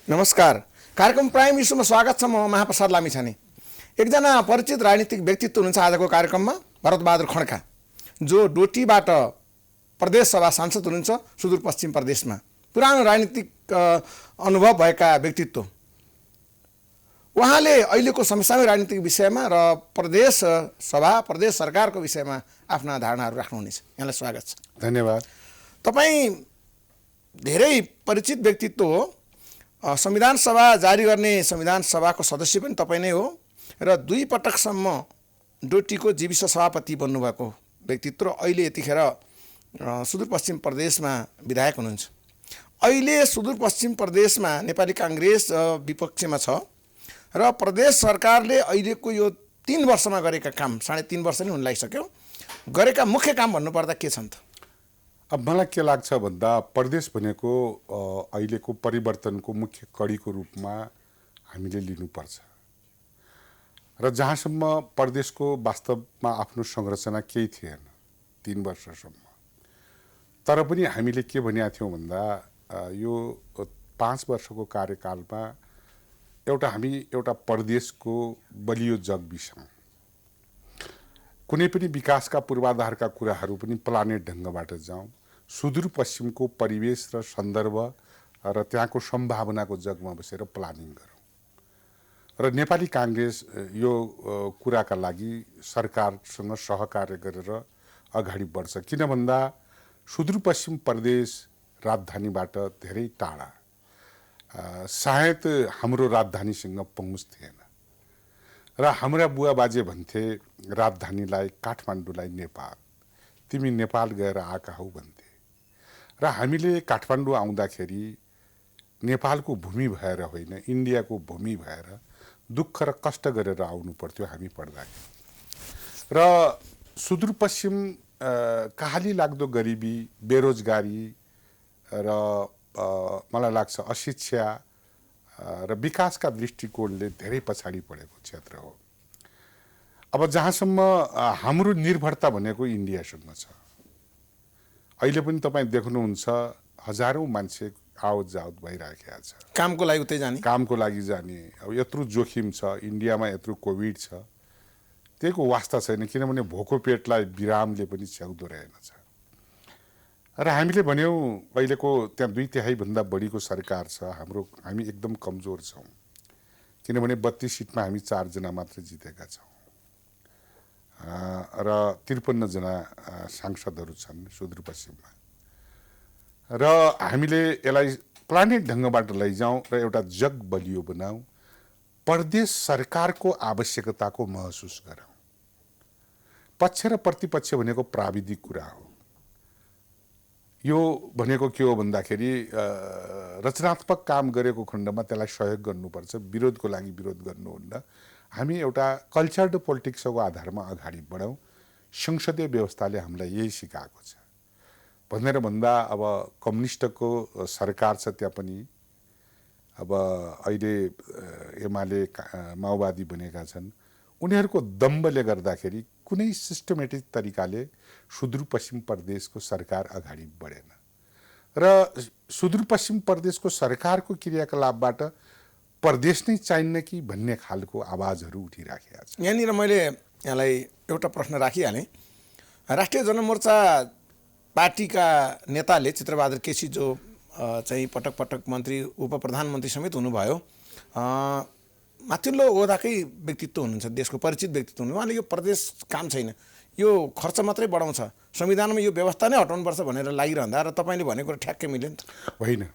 नमस्कार। कार्यक्रम प्राइम इस्युमा स्वागत छ। म महाप्रसाद लामिछाने। एकजना परिचित राजनीतिक व्यक्तित्व हुनुहुन्छ आजको कार्यक्रममा, भरतबहादुर खड्का, जो डोटीबाट प्रदेश सभा सांसद हुनुहुन्छ सुदूरपश्चिम प्रदेशमा। पुरानो राजनीतिक अनुभव भएका व्यक्तित्व। उहाँले अहिलेको समसामयिक राजनीतिक विषयमा र प्रदेश सभा प्रदेश सरकारको विषयमा आफ्ना धारणाहरू राख्नुहुनेछ। यहाँलाई स्वागत छ। धन्यवाद। तपाईँ धेरै परिचित व्यक्तित्व हो। संविधान सभा जारी गर्ने संविधान सभाको सदस्य पनि तपाईँ नै हो र 2 पटकसम्म डोटीको जीविस सभापति बन्नुभएको व्यक्तित्व र अहिले यतिखेर सुदूरपश्चिम प्रदेशमा विधायक हुनुहुन्छ। अहिले सुदूरपश्चिम प्रदेशमा नेपाली काङ्ग्रेस विपक्षमा छ र प्रदेश सरकारले अहिलेको यो 3 वर्षमा गरेका काम, 3.5 वर्ष नै हुन लागिसक्यो, गरेका मुख्य काम भन्नुपर्दा के छन् त? अब मलाई के लाग्छ भन्दा प्रदेश भनेको अहिलेको परिवर्तनको मुख्य कडीको रूपमा हामीले लिनुपर्छ र जहाँसम्म प्रदेशको वास्तवमा आफ्नो संरचना केही थिएन 3 वर्षसम्म, तर पनि हामीले के भनेका थियौँ भन्दा यो 5 वर्षको कार्यकालमा हामी एउटा प्रदेशको बलियो जग बिसाउँ, कुनै पनि विकासका पूर्वाधारका कुराहरू पनि प्लानेट ढङ्गबाट जाउँ, सुदूरपश्चिमको परिवेश र सन्दर्भ र त्यहाँको सम्भावनाको जगमा बसेर प्लानिङ गरौँ र नेपाली काङ्ग्रेस यो कुराका लागि सरकारसँग सहकार्य गरेर अगाडि बढ्छ। किन भन्दा सुदूरपश्चिम प्रदेश राजधानीबाट धेरै टाढा, सायद हाम्रो राजधानीसँग पहुँच थिएन र हाम्रा बुवा बाजे भन्थे राजधानीलाई, काठमाडौँलाई नेपाल, तिमी नेपाल गएर आएका हौ भन्थे र हामीले काठमाडौँ आउँदाखेरि नेपालको भूमि भएर होइन, इन्डियाको भूमि भएर दुःख र कष्ट गरेर आउनु पर्थ्यो हामी पढ्दाखेरि। र सुदूरपश्चिम कहाली लाग्दो गरिबी, बेरोजगारी र मलाई लाग्छ अशिक्षा र विकासका दृष्टिकोणले धेरै पछाडि परेको क्षेत्र हो। अब जहाँसम्म हाम्रो निर्भरता भनेको इन्डियासँग छ। अहिले पनि तपाईँ देख्नुहुन्छ हजारौँ मान्छे आवत जावत भइराखेको छ, कामको लागि उतै जाने। अब यत्रो जोखिम छ, इन्डियामा यत्रो कोभिड छ, त्यहीको वास्ता छैन, किनभने भोको पेटलाई बिरामले पनि छ्याउँदो रहेनछ। र हामीले भन्यौँ अहिलेको त्यहाँ 2/3 भन्दा बढीको सरकार छ, हामी एकदम कमजोर छौँ, किनभने 32 सिटमा हामी 4 जना मात्र जितेका छौँ र 53 जना सांसदहरू छन् सुदूरपश्चिममा। र हामीले यसलाई प्लानेट ढङ्गबाट लैजाउँ र एउटा जग बलियो बनाऊ, प्रदेश सरकारको आवश्यकताको महसुस गरौँ। पक्ष र प्रतिपक्ष भनेको प्राविधिक कुरा हो। यो भनेको के हो भन्दाखेरि रचनात्मक काम गरेको खण्डमा त्यसलाई सहयोग गर्नुपर्छ, विरोधको लागि विरोध गर्नुहुन्न। हामी एउटा कल्चर्ड पोलिटिक्सको आधारमा अगाडि बढौँ, संसदीय व्यवस्थाले हामीलाई यही सिकाएको छ भनेर भन्दा अब कम्युनिस्टको सरकार छ त्यहाँ पनि, अब अहिले एमाले माओवादी बनेका छन्, उनीहरूको दम्बले गर्दाखेरि कुनै सिस्टमेटिक तरिकाले सुदूरपश्चिम प्रदेशको सरकार अगाडि बढेन र सुदूरपश्चिम प्रदेशको सरकारको क्रियाकलापबाट प्रदेश नै चाहिन्न कि भन्ने खालको आवाजहरू उठिराखेका छन्। यहाँनिर मैले यहाँलाई एउटा प्रश्न राखिहालेँ। राष्ट्रिय जनमोर्चा पार्टीका नेताले चित्रबहादुर केसी, जो चाहिँ पटक पटक मन्त्री उप प्रधानमन्त्री समेत हुनुभयो, माथिल्लो ओहदाकै व्यक्तित्व हुनुहुन्छ, देशको परिचित व्यक्तित्व हुनुहुन्छ, उहाँले यो प्रदेश काम छैन, यो खर्च मात्रै बढाउँछ, संविधानमा यो व्यवस्था नै हटाउनुपर्छ भनेर लागिरहँदा र तपाईँले भनेको ठ्याक्कै मिल्यो नि त? होइन,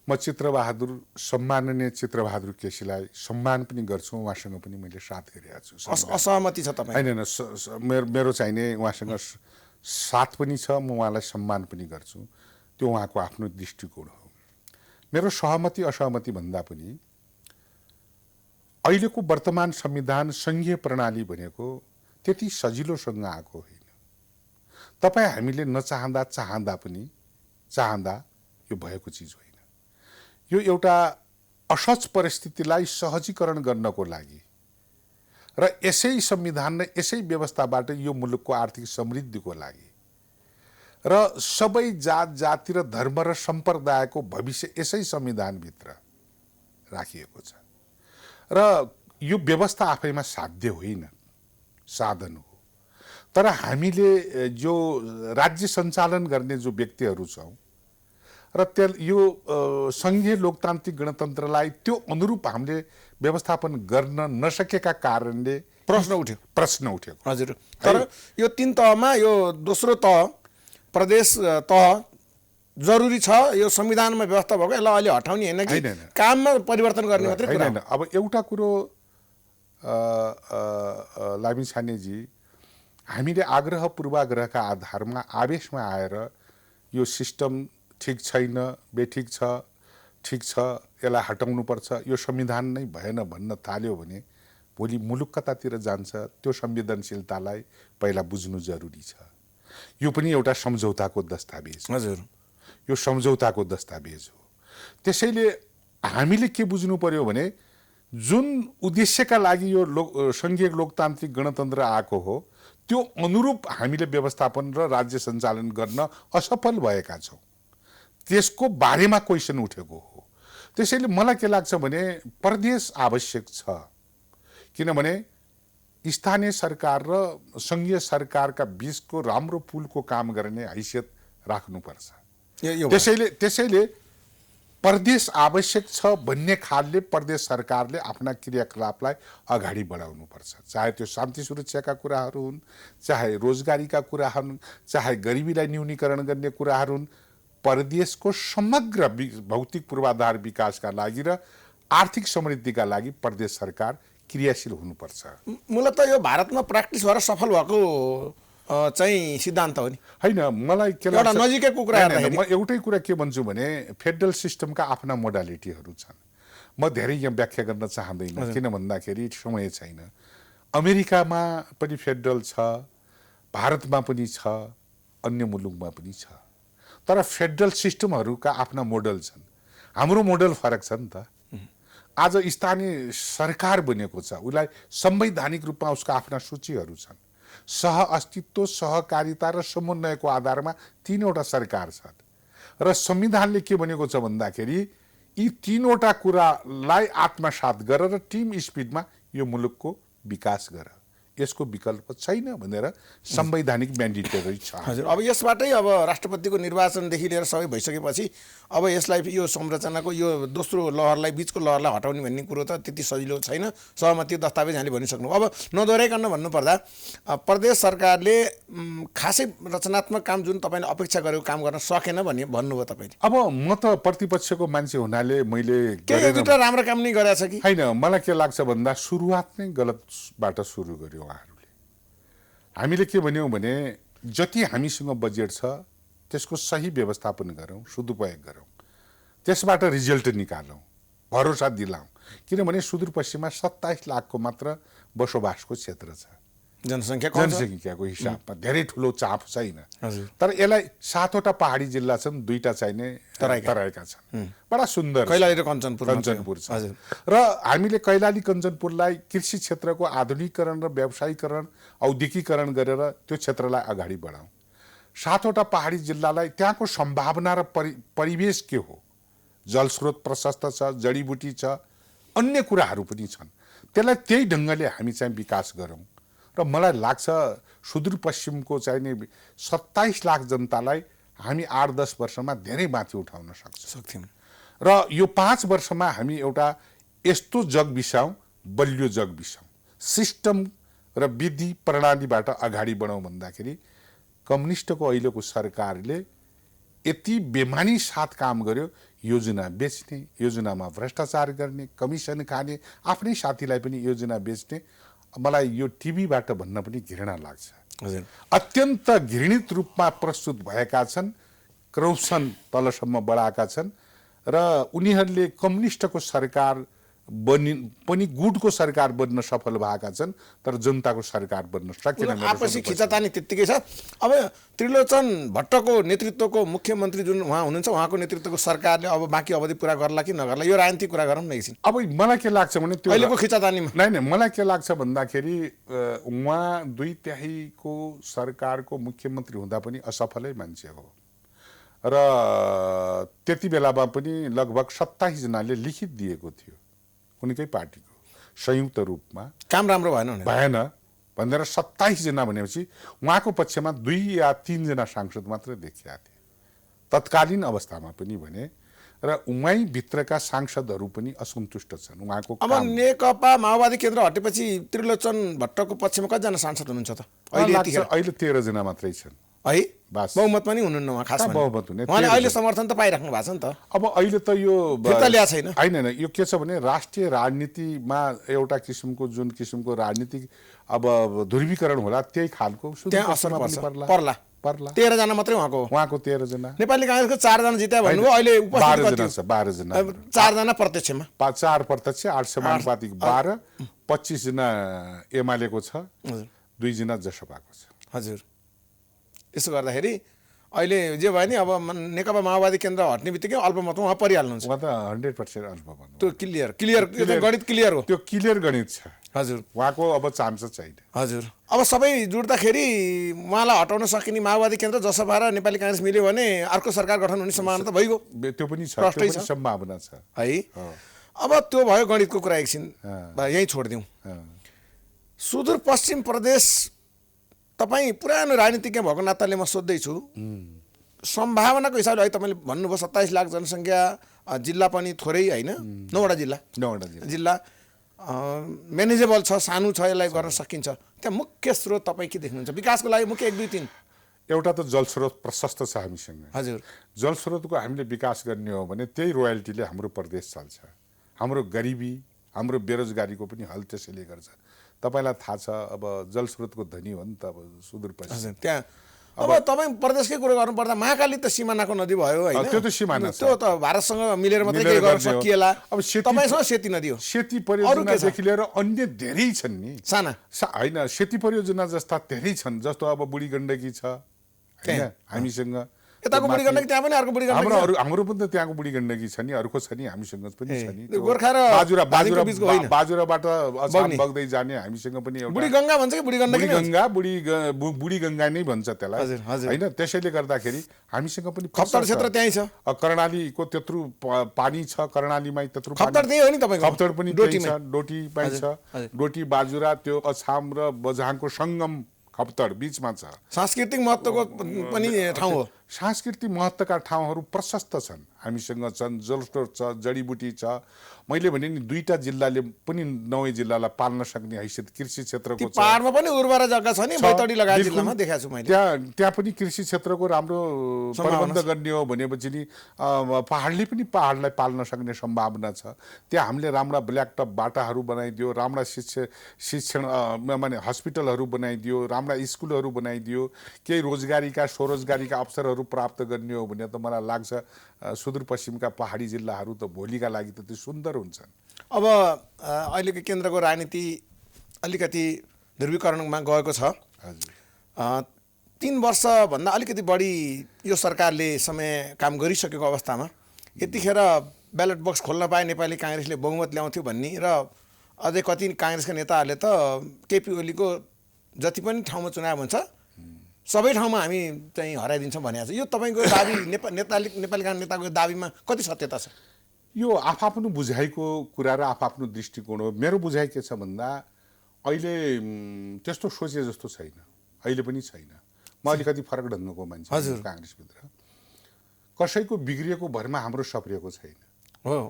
म सम्माननीय चित्रबहादुर केसीलाई सम्मान पनि गर्छु, उहाँसँग पनि मैले साथ गरेको छु। असहमति छ तपाईँ? होइन, मेरो चाहिने उहाँसँग साथ पनि छ, म उहाँलाई सम्मान पनि गर्छु, त्यो उहाँको आफ्नो दृष्टिकोण हो। मेरो सहमति असहमति भन्दा पनि अहिलेको वर्तमान संविधान सङ्घीय प्रणाली भनेको त्यति सजिलोसँग आएको होइन। तपाईँ हामीले चाहँदा यो भएको चिज होइन। यो एउटा असहज परिस्थितिलाई सहजीकरण गर्नको लागि र यसै संविधान र यसै व्यवस्थाबाट यो मुलुकको आर्थिक समृद्धिको लागि र सबै जात जाति र धर्म र सम्प्रदायको भविष्य यसै संविधानभित्र राखिएको छ र यो व्यवस्था आफैमा साध्य होइन, साधन हो। तर हामीले जो राज्य सञ्चालन गर्ने जो व्यक्तिहरू छौँ र यो सङ्घीय लोकतान्त्रिक गणतन्त्रलाई त्यो अनुरूप हामीले व्यवस्थापन गर्न नसकेका कारणले प्रश्न उठ्यो। हजुर, तर यो 3 तहमा यो दोस्रो तह प्रदेश तह जरुरी छ, यो संविधानमा व्यवस्था भएको, यसलाई अहिले हटाउने होइन कि काममा परिवर्तन गर्ने मात्रै कुरा होइन। अब एउटा कुरो लामिछानेजी, हामीले आग्रह पूर्वाग्रहका आधारमा आवेशमा आएर यो सिस्टम ठिक छैन, बेठिक छ, ठिक छ, यसलाई हटाउनुपर्छ, यो संविधान नै भएन भन्न थाल्यो भने भोलि मुलुक कतातिर जान्छ त्यो संवेदनशीलतालाई पहिला बुझ्नु जरुरी छ। यो पनि एउटा सम्झौताको दस्तावेज। हजुर, यो सम्झौताको दस्तावेज हो। त्यसैले हामीले के बुझ्नु पर्यो भने जुन उद्देश्यका लागि यो सङ्घीय लोकतान्त्रिक गणतन्त्र आएको हो त्यो अनुरूप हामीले व्यवस्थापन र राज्य सञ्चालन गर्न असफल भएका छौँ, त्यसको बारेमा क्वेसन उठेको हो। त्यसैले मलाई के लाग्छ भने प्रदेश आवश्यक छ, किनभने स्थानीय सरकार र सङ्घीय सरकारका बीचको राम्रो पुलको काम गर्ने हैसियत राख्नुपर्छ। त्यसैले प्रदेश आवश्यक छ भन्ने खालले प्रदेश सरकारले आफ्ना क्रियाकलापलाई अगाडि बढाउनुपर्छ। चाहे त्यो शान्ति सुरक्षाका कुराहरू हुन्, चाहे रोजगारीका कुराहरू हुन्, चाहे गरिबीलाई न्यूनीकरण गर्ने कुराहरू हुन्, प्रदेशको समग्र भौतिक पूर्वाधार विकासका लागि र आर्थिक समृद्धिका लागि प्रदेश सरकार क्रियाशील हुनुपर्छ। मूलत यो भारतमा प्र्याक्टिस भएर सफल भएको चाहिँ सिद्धान्त हो नि होइन। मलाई के लाग्छ, एउटा नजिकैको कुरा हेर्दाखेरि म एउटै कुरा के भन्छु भने फेडरल सिस्टमका आफ्ना मोडालिटीहरू छन्। म धेरै यहाँ व्याख्या गर्न चाहँदैन, किन भन्दाखेरि समय छैन। अमेरिकामा पनि फेडरल छ, भारतमा पनि छ, अन्य मुलुकमा पनि छ, तर फेडरल सिस्टमहरूका आफ्ना मोडल छन्। हाम्रो मोडल फरक छ नि त। आज स्थानीय सरकार बनेको छ, उसलाई संवैधानिक रूपमा उसका आफ्ना सूचीहरू छन्। सह अस्तित्व, सहकारिता र समन्वयको आधारमा 3वटा सरकार छन् र संविधानले के भनेको छ भन्दाखेरि यी 3वटा कुरालाई आत्मसात गर र टिम स्पिडमा यो मुलुकको विकास गर, यसको विकल्प छैन भनेर संवैधानिक म्यान्डेटरी छ। हजुर, अब यसबाटै अब राष्ट्रपतिको निर्वाचनदेखि लिएर सबै भइसकेपछि अब यसलाई यो संरचनाको यो दोस्रो लहरलाई, बिचको लहरलाई हटाउने भन्ने कुरो त त्यति सजिलो छैन। सहमति दस्तावेज यहाँले भनिसक्नु। अब नदोहोऱ्याइकन भन्नुपर्दा प्रदेश सरकारले खासै रचनात्मक काम जुन तपाईँले अपेक्षा गरेको काम गर्न सकेन भन्ने भन्नुभयो तपाईँले। अब म त प्रतिपक्षको मान्छे हुनाले मैले दुईवटा राम्रो काम नै गरेछ कि होइन, मलाई के लाग्छ भन्दा सुरुवात नै गलतबाट सुरु गर्यो उहाँहरूले। हामीले के भन्यौँ भने जति हामीसँग बजेट छ त्यसको सही व्यवस्थापन गरौँ, सदुपयोग गरौँ, त्यसबाट रिजल्ट निकालौँ, भरोसा दिलाऊँ। किनभने सुदूरपश्चिममा 27 लाखको मात्र बसोबासको क्षेत्र छ, जनसङ्ख्याको हिसाबमा धेरै ठुलो चाप छैन। तर यसलाई 7वटा पहाडी जिल्ला छन्, 2टा चाहिने तराईका छन्। बडा सुन्दर कैलाली र कञ्चनपुर छ र हामीले कैलाली कञ्चनपुरलाई कृषि क्षेत्रको आधुनिकीकरण र व्यावसायीकरण, औद्योगिकीकरण गरेर त्यो क्षेत्रलाई अगाडि बढाउँ। 7वटा पहाडी जिल्लालाई त्यहाँको सम्भावना र परिवेश के हो, जलस्रोत प्रशस्त छ, जडीबुटी छ, अन्य कुराहरू पनि छन्, त्यसलाई त्यही ढङ्गले हामी चाहिँ विकास गरौँ। र मलाई लाग्छ सुदूरपश्चिमको चाहिने 27 लाख जनतालाई हामी 8-10 वर्षमा धेरै माथि उठाउन सक्छौँ र यो 5 वर्षमा हामी एउटा यस्तो जग बिसाउँ, बलियो जग बिसाउँ, सिस्टम र विधि प्रणालीबाट अगाडि बढाउँ भन्दाखेरि कम्युनिस्टको अहिलेको सरकारले यति बेमानी साथ काम गर्यो। योजना बेच्ने, योजनामा भ्रष्टाचार गर्ने, कमिसन खाने, आफ्नै साथीलाई पनि योजना बेच्ने। मलाई यो टिभीबाट भन्न पनि घृणा लाग्छ। अत्यन्त घृणित रूपमा प्रस्तुत भएका छन्, करप्सन तलसम्म बढाएका छन् र उनीहरूले कम्युनिस्टको सरकार पनि गुटको सरकार बन्न सफल भएका छन्, तर जनताको सरकार बन्न सकेन। आपसी खिचातानी त्यत्तिकै छ। अब त्रिलोचन भट्टको नेतृत्वको मुख्यमन्त्री जुन उहाँ हुनुहुन्छ, उहाँको नेतृत्वको सरकारले अब बाँकी अवधि पुरा गर्ला कि नगर्ला, यो राजनीतिक कुरा गरौँ न एकछिन। अब मलाई के लाग्छ भने त्यो अहिलेको खिचातानीमा नै मलाई के लाग्छ भन्दाखेरि उहाँ 2/3को सरकारको मुख्यमन्त्री हुँदा पनि असफलै मान्छे हो र त्यति बेलामा पनि लगभग 27 जनाले लिखित दिएको थियो कुनैकै पार्टीको संयुक्त रूपमा काम राम्रो भएन भनेर 27 जना भनेपछि उहाँको पक्षमा 2 या 3 जना सांसद मात्र देखिएका थिए तत्कालीन अवस्थामा पनि भने, र उहाँ भित्रका सांसदहरू पनि असन्तुष्ट छन् उहाँको अब काम। नेकपा माओवादी केन्द्र हटेपछि त्रिलोचन भट्टको पक्षमा कतिजना सांसद हुनुहुन्छ त? अहिले 13 जना मात्रै छन् है, बस। बहुमत पनि हुनुहुन्न उहाँ खासमा। बहुमत हुने उहाँले अहिले समर्थन त पाइराख्नु भएको छ नि त। अब अहिले त यो फिर्ता ल्याएको छैन। होइन, यो के छ भने राष्ट्रिय राजनीतिमा एउटा किसिमको जुन किसिमको राजनीतिक अब ध्रुवीकरण होला त्यही खालको त्यहाँ असर पर्ला। 13 जना मात्रै उहाँको 13 जना। नेपाली कांग्रेसको 4 जना जित्या भन्नुभयो, अहिले 12 जना 4 जना प्रत्यक्षमा, 4 प्रत्यक्ष, 8 समानुपातिक 12, 25 जना एमालेको छ, 2 जना जसपाको छ। हजुर, यसो गर्दाखेरि अहिले जे भयो नि, अब नेकपा माओवादी केन्द्र हट्ने बित्तिकै अल्पमतमा उहाँ परिहाल्नुहुन्छ। उहाँ त 100% अल्पमत। त्यो गणित क्लियर हो, त्यो क्लियर गणित छ। हजुर, उहाँको अब चान्स छैन। हजुर, अब सबै जुट्दाखेरि उहाँलाई हटाउन सकिने माओवादी केन्द्र जसपा र नेपाली कांग्रेस मिल्यो भने अर्को सरकार गठन हुने सम्भावना त भइगयो। त्यो पनि छ, त्यो पनि सम्भावना छ है। अब त्यो भयो गणितको कुरा, एकछिन यही छोडिदिउँ। सुदूरपश्चिम प्रदेश, तपाईँ पुरानो राजनीतिज्ञ भएको नाताले म सोध्दैछु, सम्भावनाको हिसाबले अहिले तपाईँले भन्नुभयो 27 लाख जनसङ्ख्या, जिल्ला पनि थोरै होइन, 9वटा जिल्ला म्यानेजेबल छ, सानो छ, यसलाई गर्न सकिन्छ। त्यहाँ मुख्य स्रोत तपाईँ के देख्नुहुन्छ विकासको लागि? मुख्य 1 2 3। एउटा त जलस्रोत प्रशस्त छ हामीसँग। हजुर, जलस्रोतको हामीले विकास गर्ने हो भने त्यही रोयल्टीले हाम्रो प्रदेश चल्छ। हाम्रो गरिबी, हाम्रो बेरोजगारीको पनि हल त्यसैले गर्छ। तपाईँलाई थाहा छ अब जलस्रोतको धनी हो नि त अब सुदूरपश्चिम। त्यहाँ अब तपाईँ प्रदेशकै कुरो गर्नुपर्दा महाकाली त सिमानाको नदी भयो होइन, त्यो त सिमाना छ, त्यो त भारतसँग मिलेर मात्रै केही गर्न सकिएला। अब तपाईँसँग सेती नदी हो, सेती परियोजनादेखि लिएर अन्य धेरै छन् नि, साना होइन, सेती परियोजना जस्ता धेरै छन्। जस्तो अब बुढी गण्डकी छ होइन हामीसँग, यताको बुढी गण्डकी, त्यहाँ पनि अर्को बुढी गण्डकी, हाम्रो पनि त त्यहाँको बुढी गण्डकी छ नि, अर्को छ नि, हामीसँग पनि छ नि। गोर्खा र बाजुराबाट अछाम बग्दै जाने हामीसँग पनि एउटा बुढी गङ्गा भन्छ कि बुढी गण्डकी? बुढी गङ्गा नै भन्छ त्यसलाई होइन। त्यसैले गर्दाखेरि हामीसँग पनि खप्तर क्षेत्र त्यही छ, कर्णालीको त्यत्रो पानी छ, कर्णालीमा त्यत्रो खप्तर त्यही हो नि तपाईँको, खप्तर पनि त्यही छ, डोटीमै छ, डोटी बाजुरा त्यो अछाम र बझाङको सङ्गम खप्तर बीचमा छ। सांस्कृतिक महत्त्वको पनि ठाउँ हो। सांस्कृतिक महत्त्वका ठाउँहरू प्रशस्त छन् हामीसँग, छन् जलस्रोत छ, जडीबुटी छ। मैले भने नि 2टा जिल्लाले पनि 9 जिल्लालाई पाल्न सक्ने हैसियत कृषि क्षेत्रको छ। पहाडमा पनि उर्वरा जग्गा छ नि, बैतडी लगायत जिल्लामा देखाएको छु मैले। त्यहाँ पनि कृषि क्षेत्रको राम्रो प्रबन्ध गर्ने हो भनेपछि नि पहाडले पनि पहाडलाई पाल्न सक्ने सम्भावना छ। त्यहाँ हामीले राम्रा ब्ल्याक टप बाटाहरू बनाइदियो, राम्रा शिक्षण माने हस्पिटलहरू बनाइदियो, राम्रा स्कुलहरू बनाइदियो, केही रोजगारीका स्वरोजगारीका अवसरहरू प्राप्त गर्ने हो भने त मलाई लाग्छ सुदूरपश्चिमका पहाडी जिल्लाहरू त भोलिका लागि त त्यो सुन्दर हुन्छन्। अब अहिलेको केन्द्रको राजनीति अलिकति ध्रुवीकरणमा गएको छ। 3 वर्षभन्दा अलिकति बढी यो सरकारले समय काम गरिसकेको अवस्थामा यतिखेर ब्यालेट बक्स खोल्न पाए नेपाली काङ्ग्रेसले बहुमत ल्याउँथ्यो भन्ने र अझै कति काङ्ग्रेसका नेताहरूले त केपी ओलीको जति पनि ठाउँमा चुनाव हुन्छ सबै ठाउँमा हामी चाहिँ हराइदिन्छौँ भनेको छ। यो तपाईँको दाबी नेपाली काङ्ग्रेस नेताको दाबीमा कति सत्यता छ? यो आफआफ्नो बुझाइको कुरा र आफआफ्नो दृष्टिकोण हो। मेरो बुझाइ के छ भन्दा अहिले त्यस्तो सोचे जस्तो छैन, अहिले पनि छैन। म अलिकति फरक ढङ्गको मान्छे काङ्ग्रेसभित्र। कसैको बिग्रिएको भरमा हाम्रो सप्रिएको छैन हो।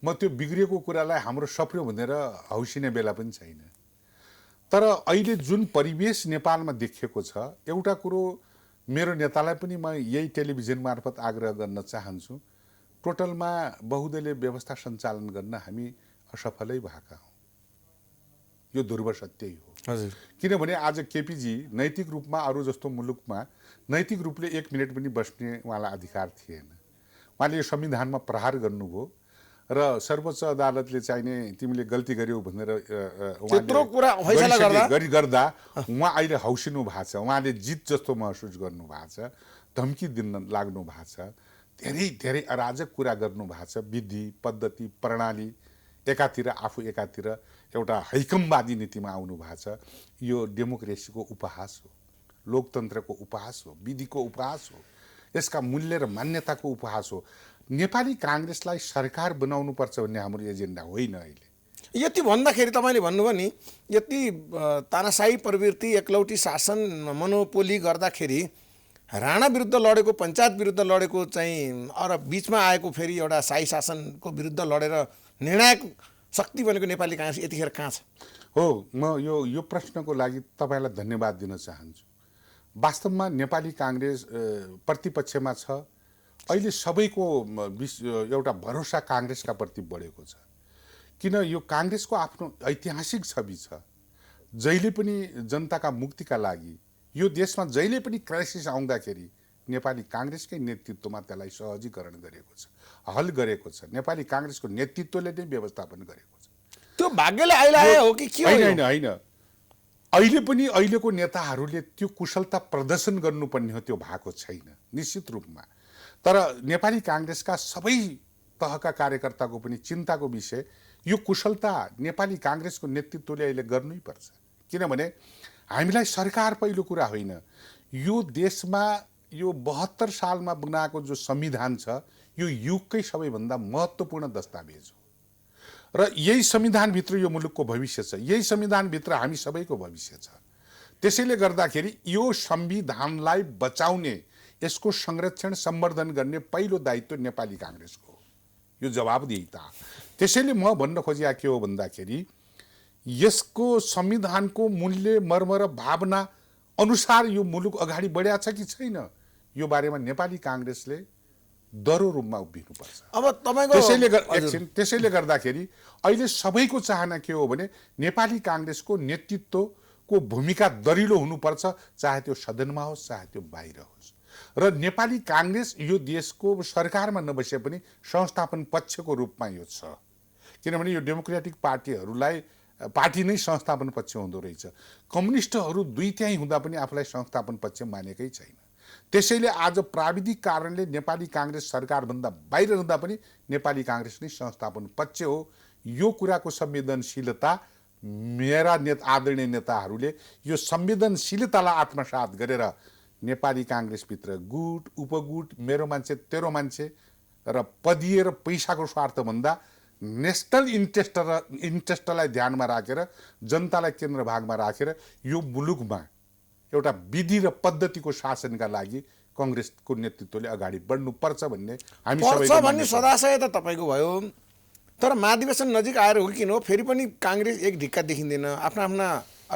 म त्यो बिग्रिएको कुरालाई हाम्रो सप्रियो भनेर हौसिने बेला पनि छैन। तर अहिले जुन परिवेश नेपालमा देखिएको छ, एउटा कुरो मेरो नेतालाई पनि म यही टेलिभिजन मार्फत आग्रह गर्न चाहन्छु, टोटलमा बहुदलीय व्यवस्था सञ्चालन गर्न हामी असफलै भएका हौँ। यो ध्रुव सत्य हो। हजुर, किनभने आज केपीजी नैतिक रूपमा अरू जस्तो मुलुकमा नैतिक रूपले 1 मिनट पनि बस्ने उहाँलाई अधिकार थिएन। उहाँले यो संविधानमा प्रहार गर्नुभयो र सर्वोच्च अदालतले चाहिने तिमीले गल्ती गर्यौ भनेर त्यत्रो कुरा फैसला गर्दा उहाँ अहिले हौसिनु भएको छ, उहाँले जित जस्तो महसुस गर्नु भएको छ, धम्की दिन लाग्नु भएको छ, धेरै धेरै अराजक कुरा गर्नु भएको छ, विधि पद्धति प्रणाली एकातिर आफू एकातिर एउटा हैकमवादी नीतिमा आउनु भएको छ। यो डेमोक्रेसीको उपहास हो, लोकतन्त्रको उपहास हो, विधिको उपहास हो, यसका मूल्य र मान्यताको उपहास हो। नेपाली काङ्ग्रेसलाई सरकार बनाउनुपर्छ भन्ने हाम्रो एजेन्डा होइन। अहिले यति भन्दाखेरि तपाईँले भन्नुभयो नि, यति तानाशाही प्रवृत्ति एकलौटी शासन मोनोपोली गर्दाखेरि राणा विरुद्ध लडेको, पञ्चायत विरुद्ध लडेको चाहिँ र बिचमा आएको फेरि एउटा शाही शासनको विरुद्ध लडेर निर्णायक शक्ति बनेको नेपाली काङ्ग्रेस यतिखेर कहाँ छ? हो, म यो प्रश्नको लागि तपाईँलाई धन्यवाद दिन चाहन्छु। वास्तवमा नेपाली काङ्ग्रेस प्रतिपक्षमा छ। अहिले सबैको एउटा भरोसा काङ्ग्रेसका प्रति बढेको छ। किन? यो काङ्ग्रेसको आफ्नो ऐतिहासिक छवि छ। जहिले पनि जनताका मुक्तिका लागि यो देशमा जहिले पनि क्राइसिस आउँदाखेरि नेपाली काङ्ग्रेसकै नेतृत्वमा त्यसलाई सहजीकरण गरेको छ, हल गरेको छ। नेपाली काङ्ग्रेसको नेतृत्वले नै व्यवस्थापन गरेको छ। त्यो भाग्यले आइलायो हो कि के हो? होइन होइन, अहिले पनि अहिलेको नेताहरूले त्यो कुशलता प्रदर्शन गर्नुपर्ने हो, त्यो भएको छैन निश्चित रूपमा। तर नेपाली काङ्ग्रेसका सबै तहका कार्यकर्ताको पनि चिन्ताको विषय यो कुशलता नेपाली काङ्ग्रेसको नेतृत्वले अहिले गर्नै पर्छ। किनभने हामीलाई सरकार पहिलो कुरा होइन, यो देशमा यो 72 सालमा बनाएको जो संविधान छ यो युगकै सबैभन्दा महत्त्वपूर्ण दस्तावेज हो र यही संविधानभित्र यो मुलुकको भविष्य छ, यही संविधानभित्र हामी सबैको भविष्य छ। त्यसैले गर्दाखेरि यो संविधानलाई बचाउने, यसको संरक्षण सम्वर्धन गर्ने पहिलो दायित्व नेपाली काङ्ग्रेसको हो, यो जवाबदेहिता। त्यसैले म भन्न खोजिया के हो भन्दाखेरि यसको संविधानको मूल्य मर्म र भावना अनुसार यो मुलुक अगाडि बढ्या छ कि छैन, यो बारेमा नेपाली काङ्ग्रेसले दरो रूपमा उभिनुपर्छ। अब तपाईँको त्यसैले गर्दाखेरि अहिले सबैको चाहना के हो भने नेपाली काङ्ग्रेसको नेतृत्वको भूमिका दरिलो हुनुपर्छ, चाहे त्यो सदनमा होस् चाहे त्यो बाहिर होस्। र नेपाली काङ्ग्रेस यो देशको सरकारमा नबसे पनि संस्थापन पक्षको रूपमा यो छ। किनभने यो डेमोक्रेटिक पार्टी नै संस्थापन पक्ष हुँदो रहेछ। कम्युनिस्टहरू 2/3 हुँदा पनि आफूलाई संस्थापन पक्ष मानेकै छैन। त्यसैले आज प्राविधिक कारणले नेपाली काङ्ग्रेस सरकारभन्दा बाहिर रहँदा पनि नेपाली काङ्ग्रेस नै संस्थापन पक्ष हो। यो कुराको संवेदनशीलता मेरा आदरणीय नेताहरूले यो संवेदनशीलतालाई आत्मसात गरेर नेपाली काङ्ग्रेसभित्र गुट उपगुट, मेरो मान्छे तेरो मान्छे र पदीय र पैसाको स्वार्थभन्दा नेसनल इन्ट्रेस्टलाई ध्यानमा राखेर, जनतालाई केन्द्रभागमा राखेर यो मुलुकमा एउटा विधि र पद्धतिको शासनका लागि काङ्ग्रेसको नेतृत्वले अगाडि बढ्नुपर्छ भन्ने हामी सबैको भन्ने सदाशय त तपाईँको भयो। तर महाधिवेशन नजिक आएर हो कि किन हो फेरि पनि काङ्ग्रेस एक ढिक्का देखिँदैन। आफ्ना आफ्ना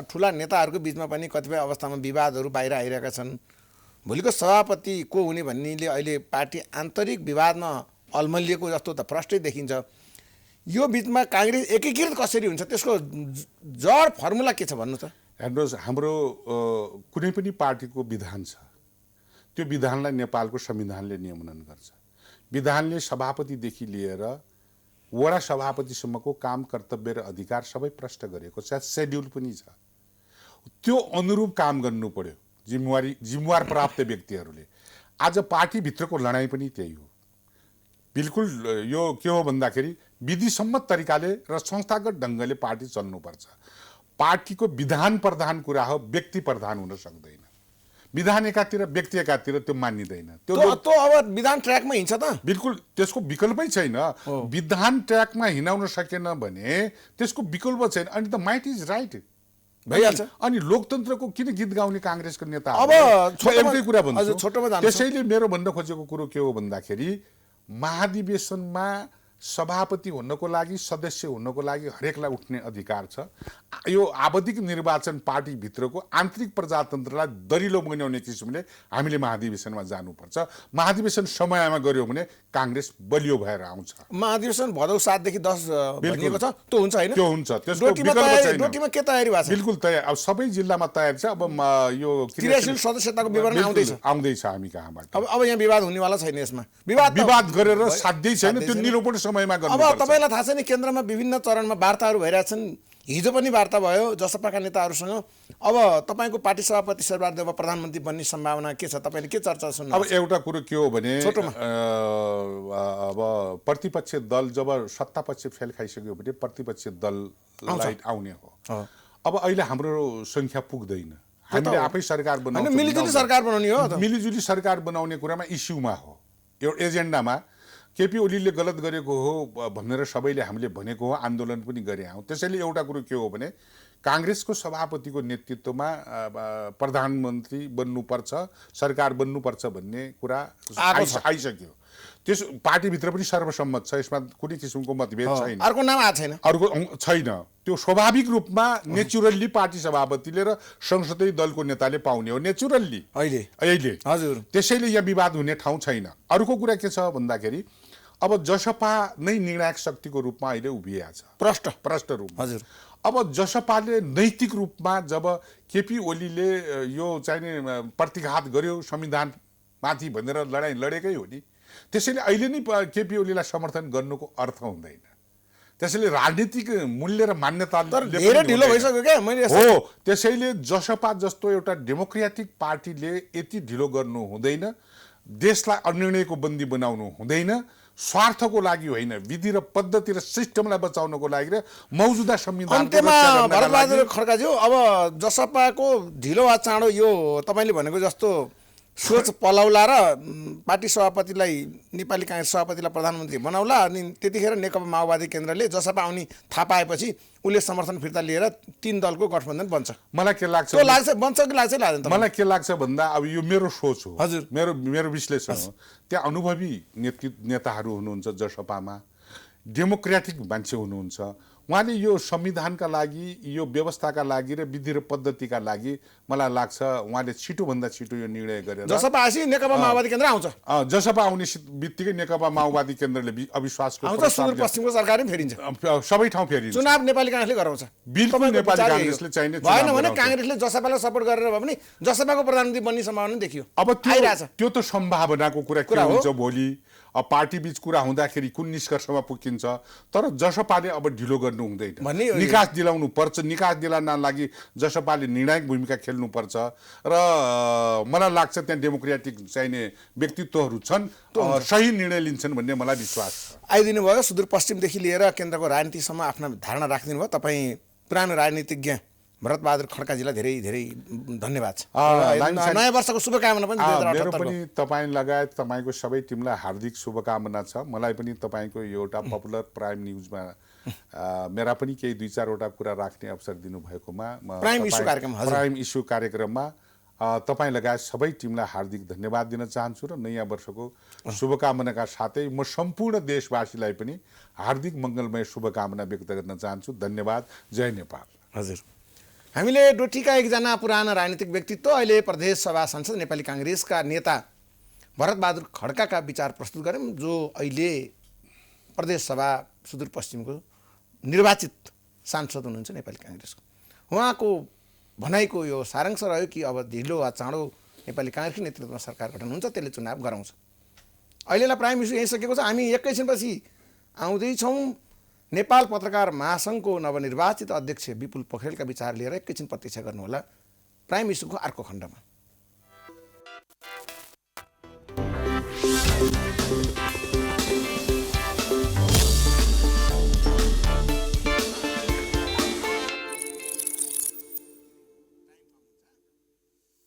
ठुला नेताहरूको बिचमा पनि कतिपय अवस्थामा विवादहरू बाहिर आइरहेका छन्। भोलिको सभापति को हुने भन्नेले अहिले पार्टी आन्तरिक विवादमा अल्मलिएको जस्तो त प्रष्टै देखिन्छ। यो बिचमा काङ्ग्रेस एकीकृत कसरी हुन्छ, त्यसको जड फर्मुला के छ भन्नु त? हेर्नुहोस्, हाम्रो कुनै पनि पार्टीको विधान छ, त्यो विधानलाई नेपालको संविधानले नियमन गर्छ। विधानले सभापतिदेखि लिएर वडा सभापतिसम्मको काम, कर्तव्य र अधिकार सबै प्रष्ट गरेको छ, सेड्युल पनि छ। त्यो अनुरूप काम गर्नु पर्यो जिम्मेवार प्राप्त व्यक्तिहरूले। आज पार्टीभित्रको लडाइँ पनि त्यही हो। बिल्कुल यो के हो भन्दाखेरि विधिसम्मत तरिकाले र संस्थागत ढङ्गले पार्टी चल्नुपर्छ। पार्टीको विधान प्रधान कुरा हो, व्यक्ति प्रधान हुन सक्दैन। विधान एकातिर व्यक्ति एकातिर त्यो मानिँदैन। त्यो अब विधान ट्र्याकमा हिँड्छ त? बिल्कुल त्यसको विकल्पै छैन। विधान ट्र्याकमा हिँडाउन सकेन भने त्यसको विकल्प छैन। अनि त माइट इज राइट भइहाल्छ। अनि लोकतन्त्रको किन गीत गाउने काङ्ग्रेसको नेता? अब एउटै कुरा भन्छु। त्यसैले मेरो भन्न खोजेको कुरो के हो भन्दाखेरि महाधिवेशनमा सभापति हुनको लागि, सदस्य हुनको लागि हरेकलाई उठ्ने अधिकार छ। यो आवधिक निर्वाचन पार्टीभित्रको आन्तरिक प्रजातन्त्रलाई दरिलो बनाउने किसिमले हामीले महाधिवेशनमा जानुपर्छ। महाधिवेशन समयमा गऱ्यौँ भने काङ्ग्रेस बलियो भएर आउँछ। महाधिवेशन भदौ 7 देखि 10 भनिएको छ, त्यो हुन्छ होइन? त्यो हुन्छ, त्यसको विकल्प छैन। डोटीमा के तयारी भएको छ? बिल्कुल तयार। अब सबै जिल्लामा तयार छ। अब यो क्रियाशील सदस्यताको विवरण आउँदैछ हामी कहाँबाट। अब यहाँ विवाद हुनेवाला छैन। यसमा विवाद गरेर साध्यै छैन। त्यो निरूपण समयमा अब गर्नुपर्छ। तपाईँलाई थाहा छ नि केन्द्रमा विभिन्न चरणमा वार्ताहरू भइरहेछन्। हिजो पनि वार्ता भयो जसपाका नेताहरूसँग। अब तपाईँको पार्टी सभापति शेरबहादुर देउवा प्रधानमन्त्री बन्ने सम्भावना के छ? तपाईँले के चर्चा सुन्नु? अब एउटा कुरो के हो भने छोटोमा। अब प्रतिपक्षी दल जब सत्तापक्ष फेल खाइसक्यो भने प्रतिपक्षी दललाई आउने हो। अब अहिले हाम्रो संख्या पुग्दैन, हामीले आफै सरकार बनाउँछौँ। मिलिजुली सरकार बनाउने हो त। मिलिजुली सरकार बनाउने कुरामा इस्युमा हो, एउटा एजेन्डामा केपी ओलीले गलत गरेको हो भनेर सबैले हामीले भनेको हो, आन्दोलन पनि गरे हौँ। त्यसैले एउटा कुरो के हो भने काङ्ग्रेसको सभापतिको नेतृत्वमा प्रधानमन्त्री बन्नुपर्छ, सरकार बन्नुपर्छ भन्ने कुरा आइसक्यो। त्यस पार्टीभित्र पनि सर्वसम्मत छ, यसमा कुनै किसिमको मतभेद छैन। अर्को नाम आएको छैन, अर्को छैन। त्यो स्वाभाविक रूपमा नेचुरल्ली पार्टी सभापतिले र संसदीय दलको नेताले पाउने हो, नेचुरल्ली अहिले। हजुर। त्यसैले यहाँ विवाद हुने ठाउँ छैन। अर्को कुरा के छ भन्दाखेरि अब जसपा नै निर्णायक शक्तिको रूपमा अहिले उभिएको छ, प्रष्ट रूपमा। हजुर। अब जसपाले नैतिक रूपमा जब केपी ओलीले यो चाहिने प्रतिघात गर्यो संविधानमाथि भनेर लडाइँ लडेकै हो नि, त्यसैले अहिले नै केपी ओलीलाई समर्थन गर्नुको अर्थ हुँदैन। त्यसैले राजनीतिक मूल्य र मान्यता धेरै ढिलो भइसक्यो क्या मैले हो। त्यसैले जसपा जस्तो एउटा डेमोक्रेटिक पार्टीले यति ढिलो गर्नु हुँदैन, देशलाई अनिर्णयको बन्दी बनाउनु हुँदैन, स्वार्थको लागि होइन, विधि र पद्धति र सिस्टमलाई बचाउनको लागि र मौजुदा संविधान। अन्त्यमा भरतबहादुर खड्काज्यू, अब जसपाको ढिलो वा चाँडो यो तपाईँले भनेको जस्तो सोच पलाउला र पार्टी सभापतिलाई, नेपाली काङ्ग्रेस सभापतिलाई प्रधानमन्त्री बनाउला, अनि त्यतिखेर नेकपा माओवादी केन्द्रले जसपा आउने थाहा पाएपछि उसले समर्थन फिर्ता लिएर 3 दलको गठबन्धन बन्छ। मलाई के लाग्छ बन्छ कि लाग्दैन? मलाई के लाग्छ भन्दा अब यो मेरो सोच हो। हजुर। मेरो विश्लेषण हो। त्यहाँ अनुभवी नेताहरू हुनुहुन्छ जसपामा, डेमोक्रेटिक मान्छे हुनुहुन्छ। उहाँले यो संविधानका लागि, यो व्यवस्थाका लागि र विधि र पद्धतिका लागि मलाई लाग्छ उहाँले छिटोभन्दा छिटो यो निर्णय गरेर जसपा आसी नेकपा माओवादी केन्द्र आउँछ। जसपा आउने बित्तिकै नेकपा माओवादी केन्द्रले अविश्वासको सुदूरपश्चिमको सरकार पनि फेरिन्छ, सबै ठाउँ फेरिन्छ। चुनाव नेपाली काङ्ग्रेसले गराउँछ। बिल्कुल नेपाली काङ्ग्रेसले चाहिने भएन भने काङ्ग्रेसले जसपालाई सपोर्ट गरेर भए पनि जसपाको प्रधानमन्त्री बन्ने सम्भावना देखियो। अब त्यो त सम्भावनाको कुरा के हुन्छ भोलि पार्टी बीच कुरा हुँदाखेरि कुन निष्कर्षमा पुगिन्छ। तर जसपाले अब ढिलो गर्नु हुँदैन, निकास दिलाउनु पर्छ। निकास दिलाउन लागि जसपाले निर्णायक भूमिका खेल्नुपर्छ र मलाई लाग्छ त्यहाँ डेमोक्रेटिक चाहिने व्यक्तित्वहरू छन्, सही निर्णय लिन्छन् भन्ने मलाई विश्वास छ। आइदिनु भयो सुदूरपश्चिमदेखि लिएर केन्द्रको राजनीतिसम्म आफ्ना धारणा राखिदिनु भयो। तपाईँ पुरानो राजनीतिज्ञ भरतबहादुर खड्काजीलाई धेरै धेरै धन्यवाद छ। नयाँ वर्षको शुभकामना पनि। मेरो पनि तपाईँ लगायत तपाईँको सबै टिमलाई हार्दिक शुभकामना छ। मलाई पनि तपाईँको एउटा पपुलर प्राइम न्युजमा मेरा पनि केही 2-4वटा कुरा राख्ने अवसर दिनुभएकोमा प्राइम इस्यु कार्यक्रममा तपाईँ लगायत सबै टिमलाई हार्दिक धन्यवाद दिन चाहन्छु र नयाँ वर्षको शुभकामनाका साथै म सम्पूर्ण देशवासीलाई पनि हार्दिक मङ्गलमय शुभकामना व्यक्त गर्न चाहन्छु। धन्यवाद। जय नेपाल। हजुर। हामीले डोटीका एकजना पुराना राजनीतिक व्यक्तित्व, अहिले प्रदेश सभा सांसद नेपाली काङ्ग्रेसका नेता भरतबहादुर खड्काका विचार प्रस्तुत गऱ्यौँ, जो अहिले प्रदेश सभा सुदूरपश्चिमको निर्वाचित सांसद हुनुहुन्छ नेपाली काङ्ग्रेसको। उहाँको भनाइको यो सारांश रह्यो कि अब ढिलो वा चाँडो नेपाली काङ्ग्रेसको नेतृत्वमा सरकार गठन हुन्छ, त्यसले चुनाव गराउँछ। अहिलेलाई प्राइम इस्यु यही सकेको छ। हामी एकैछिनपछि आउँदैछौँ। नेपाल पत्रकार महासङ्घको नवनिर्वाचित अध्यक्ष विपुल पोखरेलका विचार लिएर एकैछिन प्रतीक्षा गर्नुहोला प्राइम इस्युको अर्को खण्डमा।